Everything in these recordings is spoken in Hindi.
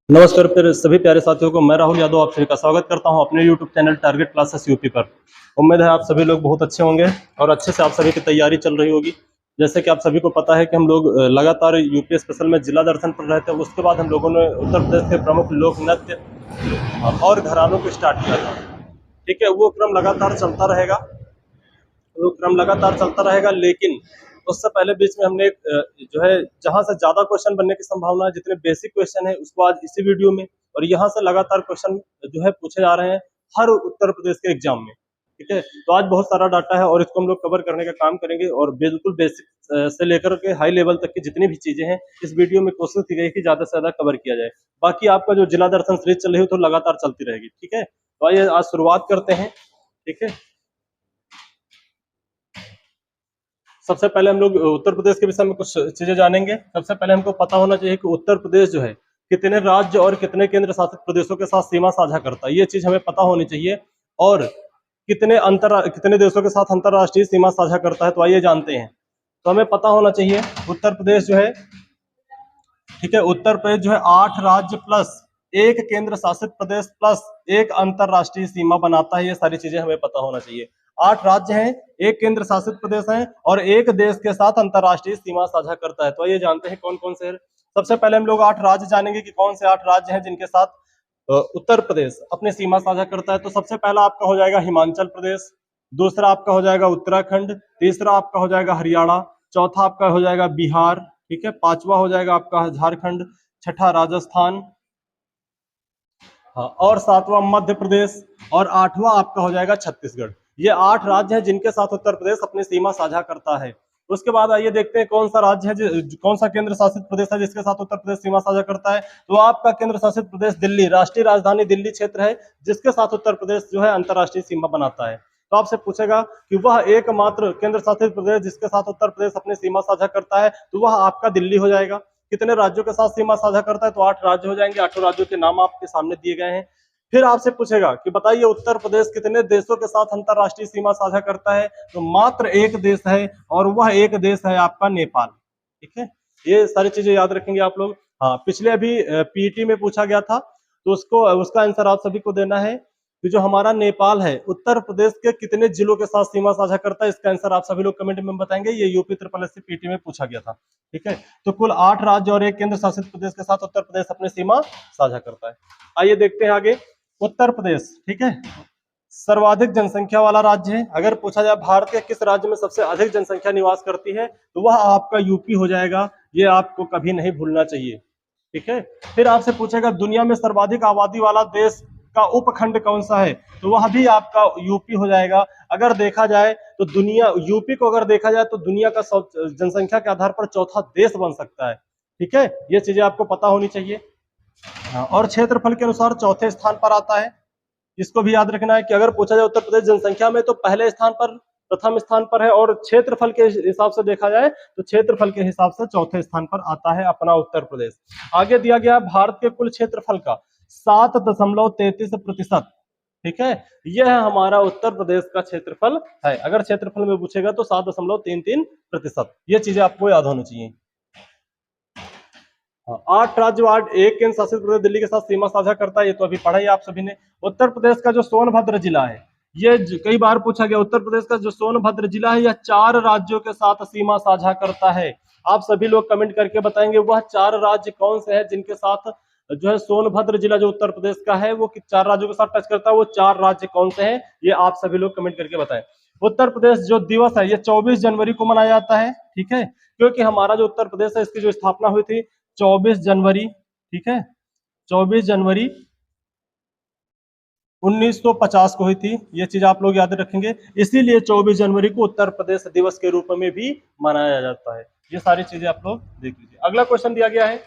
नमस्कार फिर सभी प्यारे साथियों को मैं राहुल यादव आप सभी का स्वागत करता हूं अपने YouTube channel target classes UP पर। उम्मीद है आप सभी लोग बहुत अच्छे होंगे और अच्छे से आप सभी की तैयारी चल रही होगी। जैसे कि आप सभी को पता है कि हम लोग लगातार यूपी स्पेशल में जिला दर्शन पर रहते हैं। उसके बाद हम लोगों ने उत्तर प्रदेश के प्रमुख लोक नृत्य और घरानों को स्टार्ट किया था। ठीक है, वो क्रम लगातार चलता रहेगा। लेकिन उससे पहले बीच में हमने जो है जहां से ज्यादा क्वेश्चन बनने की संभावना है, जितने बेसिक क्वेश्चन है उसको आज इसी वीडियो में और यहाँ से लगातार क्वेश्चन जो है पूछे जा रहे हैं हर उत्तर प्रदेश के एग्जाम में। ठीक है, तो आज बहुत सारा डाटा है और इसको हम लोग कवर करने का काम करेंगे और बिल्कुल बेसिक से लेकर के हाई लेवल तक की जितनी भी चीजें हैं इस वीडियो में कोशिश की गई कि ज्यादा से ज्यादा कवर किया जाए। बाकी आपका जो जिला दर्शन सीरीज चल रही है तो लगातार चलती रहेगी। ठीक है, तो आइए आज शुरुआत करते हैं। ठीक है, सबसे पहले हम लोग उत्तर प्रदेश के विषय में कुछ चीजें जानेंगे। सबसे पहले हमको पता होना चाहिए कि उत्तर प्रदेश जो है कितने राज्य और कितने केंद्र शासित प्रदेशों के साथ सीमा साझा करता है, ये चीज हमें पता होनी चाहिए। और कितने देशों के साथ अंतरराष्ट्रीय सीमा साझा करता है, तो आइए जानते हैं। तो हमें पता होना चाहिए उत्तर प्रदेश जो है, ठीक है, उत्तर प्रदेश जो है 8 राज्य प्लस एक केंद्र शासित प्रदेश प्लस एक अंतरराष्ट्रीय सीमा बनाता है। ये सारी चीजें हमें पता होना चाहिए। 8 राज्य हैं, एक केंद्र शासित प्रदेश है और एक देश के साथ अंतरराष्ट्रीय सीमा साझा करता है। तो ये जानते हैं कौन कौन से। सबसे पहले हम लोग 8 राज्य जानेंगे कि कौन से 8 राज्य हैं जिनके साथ उत्तर प्रदेश अपनी सीमा साझा करता है। तो सबसे पहला आपका हो जाएगा हिमाचल प्रदेश, दूसरा आपका हो जाएगा उत्तराखंड, तीसरा आपका हो जाएगा हरियाणा, चौथा आपका हो जाएगा बिहार, ठीक है, पांचवा हो जाएगा आपका झारखंड, छठा राजस्थान, हाँ, और सातवां मध्य प्रदेश और आठवां आपका हो जाएगा छत्तीसगढ़। ये 8 राज्य हैं जिनके साथ उत्तर प्रदेश अपनी सीमा साझा करता है। उसके बाद आइए देखते हैं कौन सा राज्य है, कौन सा केंद्र शासित प्रदेश है जिसके साथ उत्तर प्रदेश सीमा साझा करता है। तो आपका केंद्र शासित प्रदेश दिल्ली, राष्ट्रीय राजधानी दिल्ली क्षेत्र है जिसके साथ उत्तर प्रदेश जो है अंतरराष्ट्रीय सीमा बनाता है। तो आपसे पूछेगा कि वह एकमात्र केंद्र शासित प्रदेश जिसके साथ उत्तर प्रदेश अपनी सीमा साझा करता है, तो वह आपका दिल्ली हो जाएगा। कितने राज्यों के साथ सीमा साझा करता है, तो 8 राज्य हो जाएंगे। 8 राज्यों के नाम आपके सामने दिए गए हैं। फिर आपसे पूछेगा कि बताइए उत्तर प्रदेश कितने देशों के साथ अंतरराष्ट्रीय सीमा साझा करता है, तो मात्र एक देश है और वह एक देश है आपका नेपाल। ठीक है, ये सारी चीजें याद रखेंगे आप लोग। हाँ, पिछले अभी पीईटी में पूछा गया था तो उसका आंसर आप सभी को देना है कि जो हमारा नेपाल है उत्तर प्रदेश के कितने जिलों के साथ सीमा साझा करता है। इसका आंसर आप सभी लोग कमेंट में बताएंगे। ये यूपी ट्रिपल एस पीटी में पूछा गया था। ठीक है, तो कुल 8 राज्य और एक केंद्र शासित प्रदेश के साथ उत्तर प्रदेश अपनी सीमा साझा करता है। आइए देखते हैं आगे। उत्तर प्रदेश, ठीक है, सर्वाधिक जनसंख्या वाला राज्य है। अगर पूछा जाए भारत के किस राज्य में सबसे अधिक जनसंख्या निवास करती है, तो वह आपका यूपी हो जाएगा। ये आपको कभी नहीं भूलना चाहिए। ठीक है, फिर आपसे पूछेगा दुनिया में सर्वाधिक आबादी वाला देश का उपखंड कौन सा है, तो वह भी आपका यूपी हो जाएगा। अगर देखा जाए तो दुनिया, यूपी को अगर देखा जाए तो दुनिया का जनसंख्या के आधार पर चौथा देश बन सकता है। ठीक है, ये चीजें आपको पता होनी चाहिए। और क्षेत्रफल के अनुसार चौथे स्थान पर आता है। इसको भी याद रखना है कि अगर पूछा जाए उत्तर प्रदेश जनसंख्या में तो पहले स्थान पर, प्रथम स्थान पर है, और क्षेत्रफल के हिसाब से देखा जाए तो क्षेत्रफल के हिसाब से चौथे स्थान पर आता है अपना उत्तर प्रदेश। आगे दिया गया भारत के कुल क्षेत्रफल का 7.33%। ठीक है, यह हमारा उत्तर प्रदेश का क्षेत्रफल है। अगर क्षेत्रफल में पूछेगा तो 7.33%। ये चीजें आपको याद होनी चाहिए। 8 राज्य, 8 एक केंद्र शासित प्रदेश दिल्ली के साथ सीमा साझा करता है, ये तो अभी पढ़ा ही आप सभी ने। उत्तर प्रदेश का जो सोनभद्र जिला है, ये कई बार पूछा गया, उत्तर प्रदेश का जो सोनभद्र जिला है यह 4 राज्यों के साथ सीमा साझा करता है। आप सभी लोग कमेंट करके बताएंगे वह 4 राज्य कौन से हैं जिनके साथ जो है सोनभद्र जिला जो उत्तर प्रदेश का है वो 4 राज्यों के साथ टच करता है। वो 4 राज्य कौन से हैं, ये आप सभी लोग कमेंट करके बताएं। उत्तर प्रदेश जो दिवस है ये 24 जनवरी को मनाया जाता है। ठीक है, क्योंकि हमारा जो उत्तर प्रदेश है इसकी जो स्थापना हुई थी 24 जनवरी, ठीक है, 24 जनवरी 1950 को हुई थी। ये चीज आप लोग याद रखेंगे, इसीलिए 24 जनवरी को उत्तर प्रदेश दिवस के रूप में भी मनाया जाता है। ये सारी चीजें आप लोग देख लीजिए। अगला क्वेश्चन दिया गया है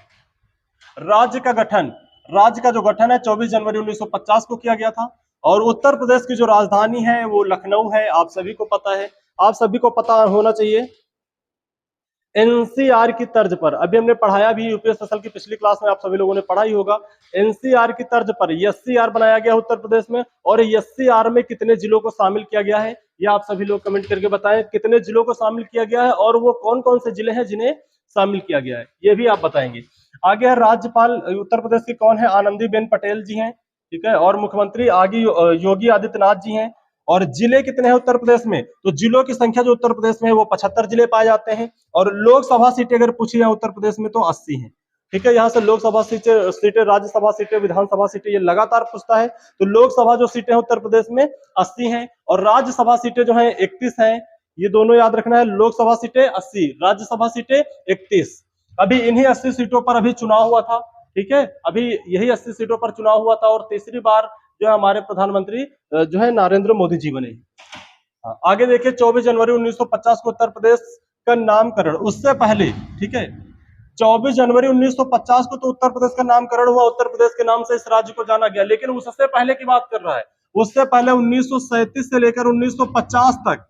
राज्य का गठन। राज्य का जो गठन है 24 जनवरी 1950 को किया गया था और उत्तर प्रदेश की जो राजधानी है वो लखनऊ है। आप सभी को पता है, आप सभी को पता होना चाहिए। एनसीआर की तर्ज पर, अभी हमने पढ़ाया भी यूपी स्पेशल की पिछली क्लास में, आप सभी लोगों ने पढ़ा ही होगा। एनसीआर की तर्ज पर एससीआर बनाया गया उत्तर प्रदेश में, और एससीआर में कितने जिलों को शामिल किया गया है, ये आप सभी लोग कमेंट करके बताएं। कितने जिलों को शामिल किया गया है और वो कौन कौन से जिले हैं जिन्हें शामिल किया गया है, ये भी आप बताएंगे। आगे है राज्यपाल उत्तर प्रदेश की कौन है, आनंदीबेन पटेल जी हैं, ठीक है। और मुख्यमंत्री आगे योगी आदित्यनाथ जी हैं। और जिले कितने हैं उत्तर प्रदेश में, तो जिलों की संख्या जो उत्तर प्रदेश में है वो 75 जिले पाए जाते हैं। और लोकसभा सीटें अगर पूछी जाए उत्तर प्रदेश में तो 80 है, ठीक है। यहाँ से लोकसभा सीटें, राज्यसभा सीटें, विधानसभा सीटें ये लगातार पूछता है। तो लोकसभा जो सीटें हैं उत्तर प्रदेश में 80 हैं और राज्यसभा सीटें जो है 31 हैं। ये दोनों याद रखना है, लोकसभा सीटें 80, राज्यसभा सीटें 31। अभी इन्हीं 80 सीटों पर अभी चुनाव हुआ था, ठीक है। अभी यही 80 सीटों पर चुनाव हुआ था और तीसरी बार जो है हमारे प्रधानमंत्री जो है नरेंद्र मोदी जी बने। आगे देखिए 24 जनवरी 1950 को उत्तर प्रदेश का नामकरण, उससे पहले, ठीक है, 24 जनवरी 1950 को तो उत्तर प्रदेश का नामकरण हुआ, उत्तर प्रदेश के नाम से इस राज्य को जाना गया। लेकिन उससे पहले की बात कर रहा है, उससे पहले 1937 से लेकर 1950 तक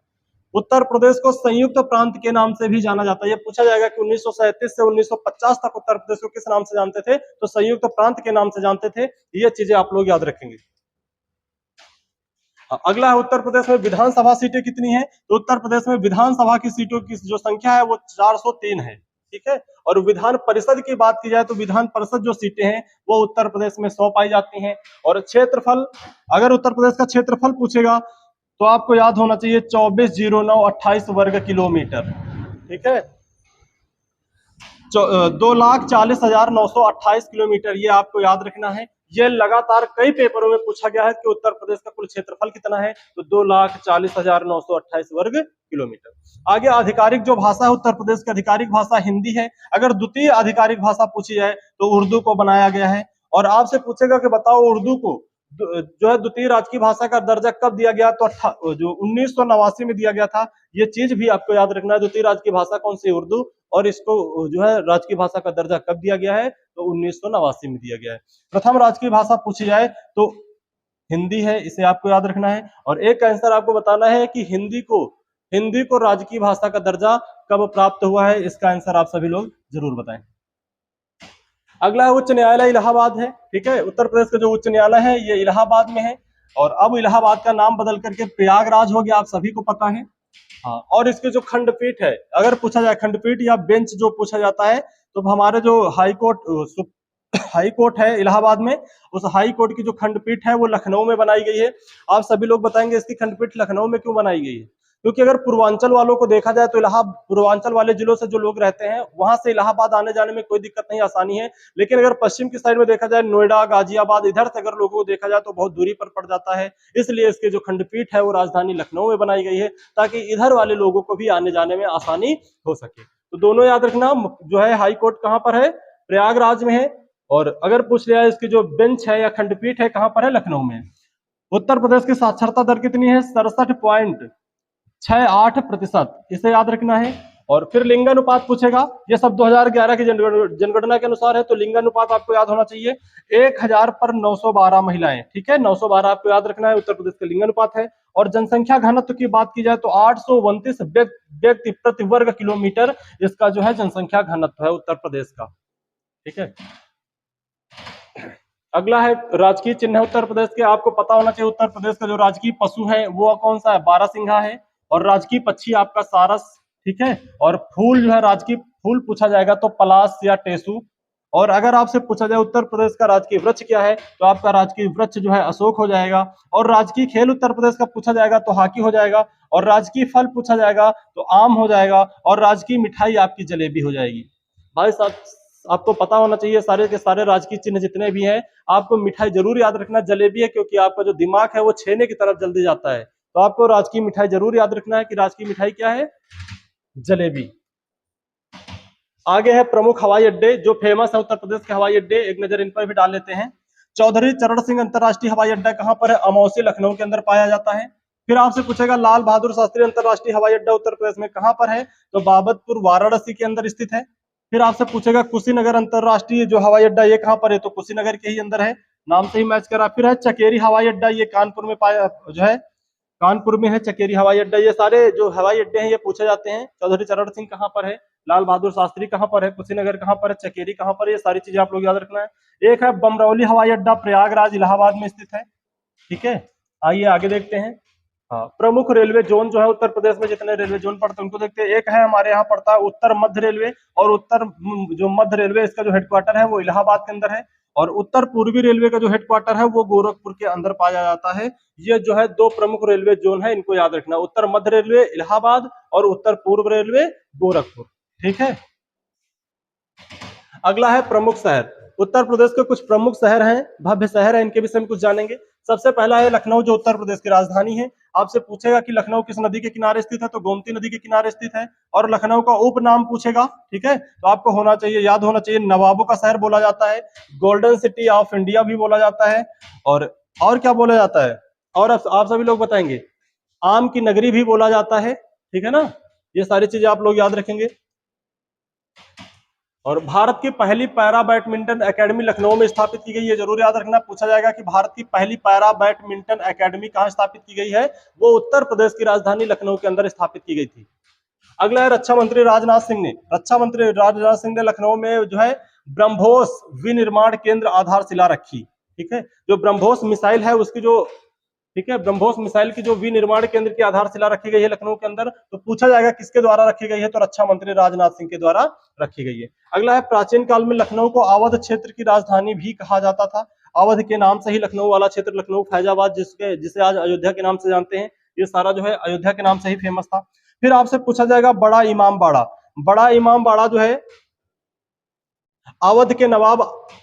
उत्तर प्रदेश को संयुक्त प्रांत के नाम से भी जाना जाता है। ये पूछा जाएगा कि 1937 से 1950 तक उत्तर प्रदेश को किस नाम से जानते थे, तो संयुक्त प्रांत के नाम से जानते थे। ये चीजें आप लोग याद रखेंगे। अगला है उत्तर प्रदेश में विधानसभा सीटें कितनी हैं, तो उत्तर प्रदेश में विधानसभा की सीटों की जो संख्या है वो 403 है, ठीक है। और विधान परिषद की बात की जाए तो विधान परिषद जो सीटें हैं वो उत्तर प्रदेश में 100 पाई जाती हैं। और क्षेत्रफल, अगर उत्तर प्रदेश का क्षेत्रफल पूछेगा तो आपको याद होना चाहिए 24,09,28 वर्ग किलोमीटर, ठीक है। 2,40,928 किलोमीटर, ये आपको याद रखना है। ये लगातार कई पेपरों में पूछा गया है कि उत्तर प्रदेश का कुल क्षेत्रफल कितना है, तो 2,40,928 वर्ग किलोमीटर। आगे आधिकारिक जो भाषा है उत्तर प्रदेश की आधिकारिक भाषा हिंदी है। अगर द्वितीय आधिकारिक भाषा पूछी जाए तो उर्दू को बनाया गया है। और आपसे पूछेगा कि बताओ उर्दू को जो है द्वितीय राजकीय भाषा का दर्जा कब दिया गया, तो जो 1989 में दिया गया था। ये चीज भी आपको याद रखना है, द्वितीय राजकीय भाषा कौन सी, उर्दू। और इसको जो है राजकीय भाषा का दर्जा कब दिया गया है, तो 1989 में दिया गया है। प्रथम राजकीय भाषा पूछी जाए तो हिंदी है, इसे आपको याद रखना है। और एक आंसर आपको बताना है कि हिंदी को राजकीय भाषा का दर्जा कब प्राप्त हुआ है, इसका आंसर आप सभी लोग जरूर बताएं। अगला है उच्च न्यायालय इलाहाबाद है, ठीक है। उत्तर प्रदेश का जो उच्च न्यायालय है ये इलाहाबाद में है। और अब इलाहाबाद का नाम बदल करके प्रयागराज हो गया, आप सभी को पता है। हाँ, और इसके जो खंडपीठ है, अगर पूछा जाए खंडपीठ या बेंच जो पूछा जाता है, तो हमारे जो हाई कोर्ट है इलाहाबाद में, उस हाई कोर्ट की जो खंडपीठ है वो लखनऊ में बनाई गई है। आप सभी लोग बताएंगे इसकी खंडपीठ लखनऊ में क्यों बनाई गई है, क्योंकि अगर पूर्वांचल वालों को देखा जाए तो पूर्वांचल वाले जिलों से जो लोग रहते हैं वहां से इलाहाबाद आने जाने में कोई दिक्कत नहीं, आसानी है। लेकिन अगर पश्चिम की साइड में देखा जाए, नोएडा, गाजियाबाद, इधर से अगर लोगों को देखा जाए तो बहुत दूरी पर पड़ जाता है। इसलिए इसके जो खंडपीठ है वो राजधानी लखनऊ में बनाई गई है, ताकि इधर वाले लोगों को भी आने जाने में आसानी हो सके। तो दोनों याद रखना, जो है हाई कोर्ट कहाँ पर है, प्रयागराज में है। और अगर पूछ लिया इसकी जो बेंच है या खंडपीठ है कहाँ पर है, लखनऊ में। उत्तर प्रदेश की साक्षरता दर कितनी है, 67.68%, इसे याद रखना है। और फिर लिंगानुपात पूछेगा, ये सब 2011 की जनगणना के अनुसार है। तो लिंगानुपात आपको याद होना चाहिए 1000 पर 912 महिलाएं, ठीक है। 912 आपको याद रखना है, उत्तर प्रदेश का लिंगानुपात है। और जनसंख्या घनत्व की बात की जाए तो 829 व्यक्ति प्रति वर्ग किलोमीटर इसका जो है जनसंख्या घनत्व है उत्तर प्रदेश का, ठीक है। अगला है राजकीय चिन्ह है उत्तर प्रदेश के, आपको पता होना चाहिए उत्तर प्रदेश का जो राजकीय पशु है वो कौन सा है, बारहसिंघा है। और राजकीय पक्षी आपका सारस, ठीक है। और फूल जो है राजकीय फूल पूछा जाएगा तो पलाश या टेसू। और अगर आपसे पूछा जाए उत्तर प्रदेश का राजकीय वृक्ष क्या है, तो आपका राजकीय वृक्ष जो है अशोक हो जाएगा। और राजकीय खेल उत्तर प्रदेश का पूछा जाएगा तो हॉकी हो जाएगा। और राजकीय फल पूछा जाएगा तो आम हो जाएगा। और राजकीय मिठाई आपकी जलेबी हो जाएगी। भाई साहब आपको पता होना चाहिए सारे के सारे राजकीय चिन्ह जितने भी हैं, आपको मिठाई जरूर याद रखना जलेबी है, क्योंकि आपका जो दिमाग है वो छेने की तरफ जल्दी जाता है। तो आपको राजकीय मिठाई जरूर याद रखना है कि राजकीय मिठाई क्या है, जलेबी। आगे है प्रमुख हवाई अड्डे जो फेमस है उत्तर प्रदेश के हवाई अड्डे, एक नजर इन पर भी डाल लेते हैं। चौधरी चरण सिंह अंतरराष्ट्रीय हवाई अड्डा कहां पर है, अमौसी लखनऊ के अंदर पाया जाता है। फिर आपसे पूछेगा लाल बहादुर शास्त्री अंतरराष्ट्रीय हवाई अड्डा उत्तर प्रदेश में कहां पर है, तो बाबतपुर वाराणसी के अंदर स्थित है। फिर आपसे पूछेगा कुशीनगर अंतरराष्ट्रीय जो हवाई अड्डा ये कहां पर है, तो कुशीनगर के ही अंदर है, नाम से ही मैच करा। फिर है चकेरी हवाई अड्डा, ये कानपुर में पाया जो है, कानपुर में है चकेरी हवाई अड्डा। ये सारे जो हवाई अड्डे हैं ये पूछे जाते हैं। चौधरी चरण सिंह कहां पर है, लाल बहादुर शास्त्री कहां पर है, कुशीनगर कहां पर है, चकेरी कहां पर है, ये सारी चीजें आप लोग याद रखना है। एक है बमरौली हवाई अड्डा, प्रयागराज इलाहाबाद में स्थित है, ठीक है। आइए आगे देखते हैं। हाँ, प्रमुख रेलवे जोन जो है उत्तर प्रदेश में जितने रेलवे जोन पड़ते हैं उनको देखते हैं। एक है हमारे यहाँ पड़ता है उत्तर मध्य रेलवे, और उत्तर जो मध्य रेलवे इसका जो हेडक्वार्टर है वो इलाहाबाद के अंदर है, और उत्तर पूर्वी रेलवे का जो हेडक्वार्टर है वो गोरखपुर के अंदर पाया जाता है। ये जो है दो प्रमुख रेलवे जोन है, इनको याद रखना, उत्तर मध्य रेलवे इलाहाबाद और उत्तर पूर्व रेलवे गोरखपुर। ठीक है, अगला है प्रमुख शहर। उत्तर प्रदेश के कुछ प्रमुख शहर हैं, भव्य शहर है, इनके विषय में कुछ जानेंगे। सबसे पहला है लखनऊ, जो उत्तर प्रदेश की राजधानी है। आपसे पूछेगा कि लखनऊ किस नदी के किनारे स्थित है, तो गोमती नदी के किनारे स्थित है। और लखनऊ का उपनाम पूछेगा, ठीक है, तो आपको होना चाहिए, याद होना चाहिए, नवाबों का शहर बोला जाता है, गोल्डन सिटी ऑफ इंडिया भी बोला जाता है, और क्या बोला जाता है, और आप सभी लोग बताएंगे, आम की नगरी भी बोला जाता है। ठीक है ना, ये सारी चीजें आप लोग याद रखेंगे। और भारत की पहली पैरा बैडमिंटन एकेडमी लखनऊ में स्थापित की गई है, जरूर याद रखना, पूछा जाएगा कि भारत की पहली पैरा बैडमिंटन एकेडमी कहां स्थापित की गई है, वो उत्तर प्रदेश की राजधानी लखनऊ के अंदर स्थापित की गई थी। अगला है रक्षा मंत्री राजनाथ सिंह ने, रक्षा मंत्री राजनाथ सिंह ने लखनऊ में जो है ब्रह्मोस विनिर्माण केंद्र आधारशिला रखी। ठीक है, जो ब्रह्मोस मिसाइल है उसकी जो, ठीक है, ब्रह्मोस मिसाइल की जो विनिर्माण केंद्र की आधारशिला रखी गई है लखनऊ के अंदर, तो पूछा जाएगा किसके द्वारा रखी गई है, तो रक्षा मंत्री राजनाथ सिंह के द्वारा रखी गई है। अगला है प्राचीन काल में लखनऊ को अवध क्षेत्र की राजधानी भी कहा जाता था। अवध के नाम से ही लखनऊ वाला क्षेत्र, लखनऊ फैजाबाद जिसे आज अयोध्या के नाम से जानते हैं, ये सारा जो है अयोध्या के नाम से ही फेमस था। फिर आपसे पूछा जाएगा बड़ा इमाम बाड़ा। बड़ा इमाम बाड़ा जो है अवध के नवाब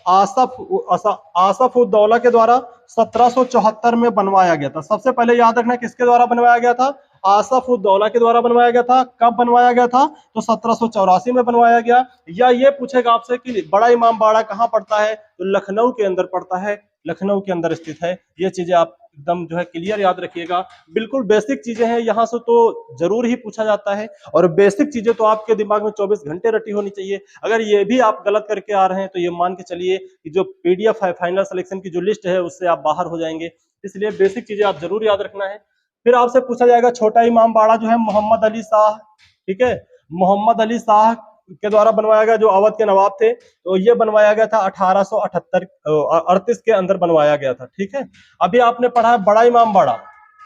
आसफ उद्दौला के द्वारा 1774 में बनवाया गया था। सबसे पहले याद रखना किसके द्वारा बनवाया गया था, आसफ उद्दौला के द्वारा बनवाया गया था। कब बनवाया गया था, तो 1784 में बनवाया गया। या ये पूछेगा आपसे कि बड़ा इमाम बाड़ा कहाँ पड़ता है, तो लखनऊ के अंदर पड़ता है, लखनऊ के अंदर स्थित है। ये चीजें आप एकदम जो है क्लियर याद रखिएगा, बिल्कुल बेसिक चीजें हैं, यहाँ से तो जरूर ही पूछा जाता है, और बेसिक चीजें तो आपके दिमाग में 24 घंटे रटी होनी चाहिए। अगर ये भी आप गलत करके आ रहे हैं तो ये मान के चलिए कि जो पीडीएफ है फाइनल सिलेक्शन की जो लिस्ट है उससे आप बाहर हो जाएंगे, इसलिए बेसिक चीजें आप जरूर याद रखना है। फिर आपसे पूछा जाएगा छोटा इमाम बाड़ा जो है मोहम्मद अली शाह, ठीक है, मोहम्मद अली शाह के द्वारा बनवाया गया, जो अवध के नवाब थे, तो ये बनवाया गया था 1838 के अंदर बनवाया गया था। ठीक है, अभी आपने पढ़ा है बड़ा इमाम बाड़ा,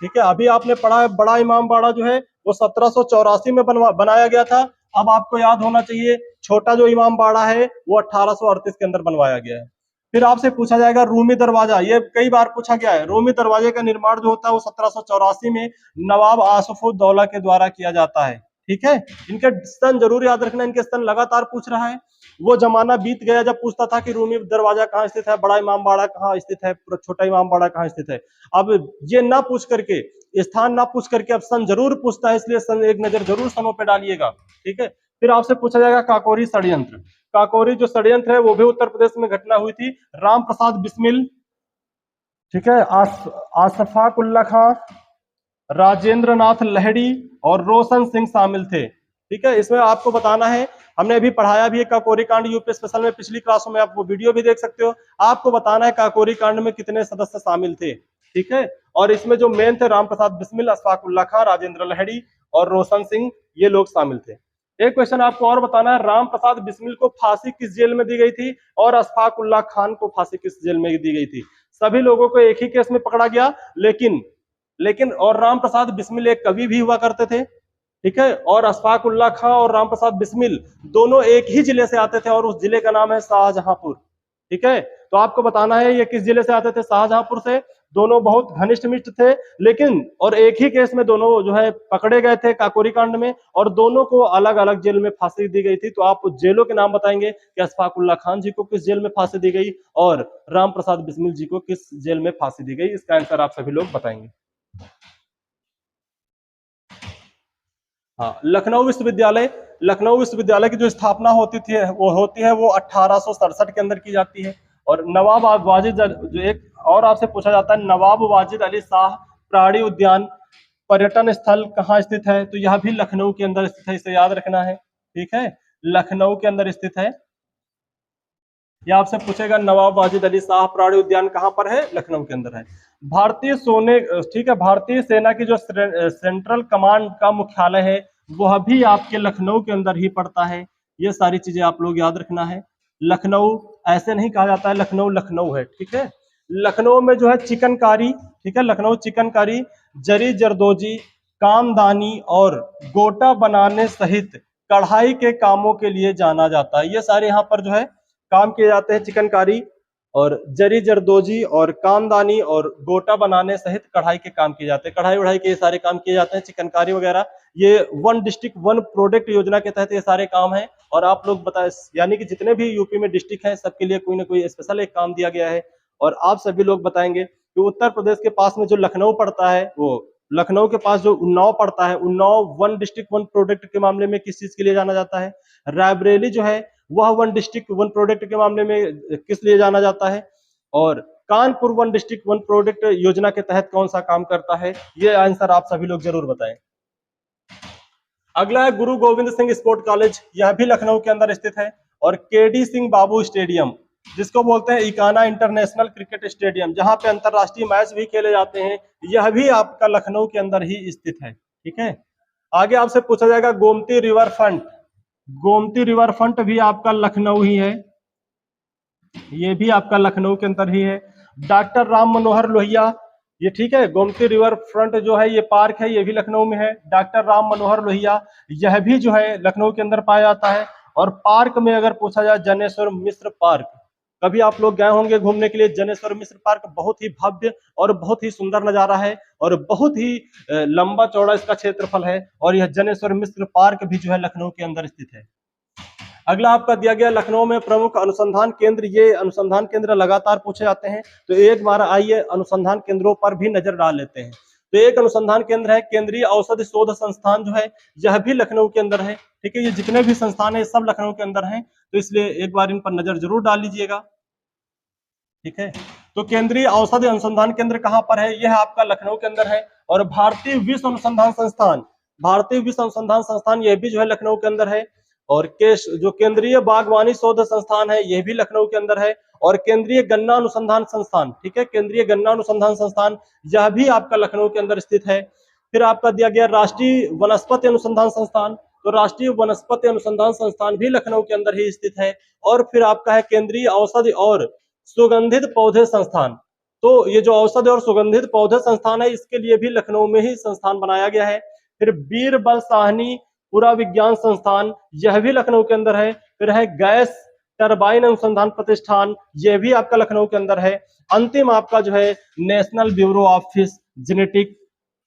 ठीक है, अभी आपने पढ़ा है बड़ा इमाम बाड़ा जो है वो 1784 में बनाया गया था। अब आपको याद होना चाहिए छोटा जो इमाम बाड़ा है वो 1838 के अंदर बनवाया गया है। फिर आपसे पूछा जाएगा रूमी दरवाजा, ये कई बार पूछा गया है। रूमी दरवाजे का निर्माण जो होता है वो 1784 में नवाब आसफुद्दौला के द्वारा किया जाता है। ठीक है, इनके सन जरूर याद रखना, इनके सन लगातार पूछ रहा है। वो जमाना बीत गया जब पूछता था कि रूमी दरवाजा कहाँ स्थित है, बड़ा इमाम बाड़ा कहाँ स्थित है, छोटा इमाम बाड़ा कहाँ स्थित है। अब ये ना पूछ करके, स्थान ना पूछ करके अब सन जरूर पूछता है, इसलिए सन एक नजर जरूर सनों पे डालिएगा। ठीक है, फिर आपसे पूछा जाएगा काकोरी षड्यंत्र। काकोरी जो षड्यंत्र है वो भी उत्तर प्रदेश में घटना हुई थी। राम प्रसाद बिस्मिल, ठीक है, आसफाक उल्ला खां, राजेंद्र नाथ लहड़ी और रोशन सिंह शामिल थे। ठीक है, इसमें आपको बताना है, हमने अभी पढ़ाया भी है काकोरी कांड यूपी स्पेशल में पिछली क्लासों में, आप वो वीडियो भी देख सकते हो। आपको बताना है काकोरी कांड में कितने सदस्य शामिल थे। ठीक है, और इसमें जो मेन थे राम प्रसाद बिस्मिल, अशफाक उल्ला खां, राजेंद्र लहड़ी और रोशन सिंह, ये लोग शामिल थे। एक क्वेश्चन आपको और बताना है, राम प्रसाद बिस्मिल को फांसी किस जेल में दी गई थी और अशफाक उल्ला खान को फांसी किस जेल में दी गई थी। सभी लोगों को एक ही केस में पकड़ा गया, लेकिन और राम प्रसाद बिस्मिल एक कवि भी हुआ करते थे। ठीक है, और अशफाक उल्ला खां और राम प्रसाद बिस्मिल दोनों एक ही जिले से आते थे और उस जिले का नाम है शाहजहांपुर। ठीक है, तो आपको बताना है ये किस जिले से आते थे, शाहजहांपुर से। दोनों बहुत घनिष्ठ मित्र थे, लेकिन और एक ही केस में दोनों जो है पकड़े गए थे काकोरी कांड में, और दोनों को अलग अलग जेल में फांसी दी गई थी। तो आप जेलों के नाम बताएंगे कि अशफाक उल्ला खान जी को किस जेल में फांसी दी गई और राम प्रसाद बिस्मिल जी को किस जेल में फांसी दी गई। इसका आंसर आप सभी लोग बताएंगे। हाँ, लखनऊ विश्वविद्यालय की जो स्थापना होती है वो 1867 के अंदर की जाती है। और नवाब वाजिद, जो एक और आपसे पूछा जाता है, नवाब वाजिद अली शाह प्राणी उद्यान पर्यटन स्थल कहाँ स्थित है, तो यह भी लखनऊ के अंदर स्थित है, इसे याद रखना है। ठीक है, लखनऊ के अंदर स्थित है। यह आपसे पूछेगा नवाब वाजिद अली शाह प्राणी उद्यान कहाँ पर है, लखनऊ के अंदर है। ठीक है, भारतीय सेना की जो सेंट्रल कमांड का मुख्यालय है वह भी आपके लखनऊ के अंदर ही पड़ता है। ये सारी चीजें आप लोग याद रखना है। लखनऊ ऐसे नहीं कहा जाता है, लखनऊ लखनऊ है। ठीक है, लखनऊ में जो है चिकनकारी, ठीक है, लखनऊ चिकनकारी जरी जरदोजी, कामदानी और गोटा बनाने सहित कढ़ाई के कामों के लिए जाना जाता है। ये सारे यहाँ पर जो है काम किए जाते हैं, चिकनकारी और जरी जरदोजी और कामदानी और गोटा बनाने सहित कढ़ाई के काम किए जाते हैं। कढ़ाई वढ़ाई के सारे काम किए जाते हैं, चिकनकारी वगैरह। ये वन डिस्ट्रिक्ट वन प्रोडक्ट योजना के तहत ये सारे काम हैं। और आप लोग बताए, यानी कि जितने भी यूपी में डिस्ट्रिक्ट हैं सबके लिए कोई ना कोई स्पेशल एक काम दिया गया है। और आप सभी लोग बताएंगे कि उत्तर प्रदेश के पास में जो लखनऊ पड़ता है, वो लखनऊ के पास जो उन्नाव पड़ता है, Unnao one district one product के मामले में किस चीज के लिए जाना जाता है? रायबरेली जो है वह वन डिस्ट्रिक्ट वन प्रोडक्ट के मामले में किस लिए जाना जाता है? और Kanpur one district one product योजना के तहत कौन सा काम करता है? ये आंसर आप सभी लोग जरूर बताएं। अगला है गुरु गोविंद सिंह स्पोर्ट कॉलेज, यह भी लखनऊ के अंदर स्थित है। और केडी सिंह बाबू स्टेडियम, जिसको बोलते हैं इकाना इंटरनेशनल क्रिकेट स्टेडियम, जहां पे अंतरराष्ट्रीय मैच भी खेले जाते हैं, यह भी आपका लखनऊ के अंदर ही स्थित है। ठीक है, आगे आपसे पूछा जाएगा Gomti river front. Gomti river front भी आपका लखनऊ ही है, ये भी आपका लखनऊ के अंदर ही है। डॉक्टर राम मनोहर लोहिया, ये ठीक है, गोमती रिवर फ्रंट जो है ये पार्क है, ये भी लखनऊ में है। डॉक्टर राम मनोहर लोहिया, यह भी जो है लखनऊ के अंदर पाया जाता है। और पार्क में अगर पूछा जाए जनेश्वर मिश्र पार्क, कभी आप लोग गए होंगे घूमने के लिए जनेश्वर मिश्र पार्क, बहुत ही भव्य और बहुत ही सुंदर नजारा है और बहुत ही लंबा चौड़ा इसका क्षेत्रफल है। और यह जनेश्वर मिश्र पार्क भी जो है लखनऊ के अंदर स्थित है। अगला आपका दिया गया लखनऊ में प्रमुख अनुसंधान केंद्र, ये अनुसंधान केंद्र लगातार पूछे जाते हैं, तो एक बार आइए अनुसंधान केंद्रों पर भी नजर डाल लेते हैं। तो एक अनुसंधान केंद्र है केंद्रीय औषधि शोध संस्थान, जो है यह भी लखनऊ के अंदर है। ठीक है, ये जितने भी संस्थान है सब लखनऊ के अंदर हैं, तो इसलिए एक बार इन पर नजर जरूर डाल लीजिएगा। ठीक है, तो केंद्रीय औषधि अनुसंधान केंद्र कहाँ पर है? यह आपका लखनऊ के अंदर है। और भारतीय विश्व अनुसंधान संस्थान, भारतीय विश्व अनुसंधान संस्थान यह भी जो है लखनऊ के अंदर है। और जो केंद्रीय बागवानी शोध संस्थान है यह भी लखनऊ के अंदर है। और केंद्रीय गन्ना अनुसंधान संस्थान, ठीक है, केंद्रीय गन्ना अनुसंधान संस्थान, यह भी आपका लखनऊ के अंदर स्थित है। फिर आपका दिया गया राष्ट्रीय वनस्पति अनुसंधान संस्थान, तो राष्ट्रीय वनस्पति अनुसंधान संस्थान भी लखनऊ के अंदर ही स्थित है। और फिर आपका है केंद्रीय औषधि और सुगंधित पौधे संस्थान, तो ये जो औषधि और सुगंधित पौधे संस्थान है इसके लिए भी लखनऊ में ही संस्थान बनाया गया है। फिर बीरबल साहनी पुरा विज्ञान संस्थान, यह भी लखनऊ के अंदर है। फिर है गैस टरबाइन अनुसंधान प्रतिष्ठान, यह भी आपका लखनऊ के अंदर है। अंतिम आपका जो है national bureau of genetic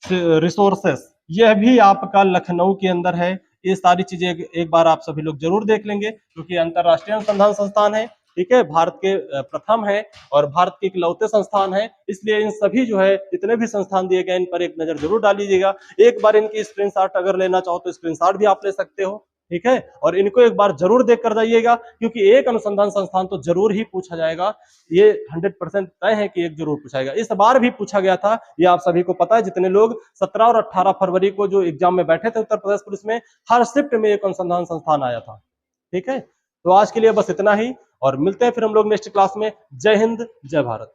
resources, यह भी आपका लखनऊ के अंदर है। ये सारी चीजें एक बार आप सभी लोग जरूर देख लेंगे, क्योंकि अंतरराष्ट्रीय अनुसंधान संस्थान है। ठीक है, भारत के प्रथम है और भारत के इकलौते संस्थान है, इसलिए इन सभी जो है जितने भी संस्थान दिए गए इन पर एक नजर जरूर डाल लीजिएगा। एक बार इनकी स्क्रीनशॉट अगर लेना चाहो तो स्क्रीनशॉट भी आप ले सकते हो। ठीक है, और इनको एक बार जरूर देख कर जाइएगा, क्योंकि एक अनुसंधान संस्थान तो जरूर ही पूछा जाएगा, ये 100% तय है कि एक जरूर पूछा जाएगा। इस बार भी पूछा गया था, ये आप सभी को पता है। जितने लोग 17 और 18 फरवरी को जो एग्जाम में बैठे थे उत्तर प्रदेश पुलिस में, हर शिफ्ट में एक अनुसंधान संस्थान आया था। ठीक है, तो आज के लिए बस इतना ही, और मिलते हैं फिर हम लोग नेक्स्ट क्लास में। जय हिंद, जय भारत।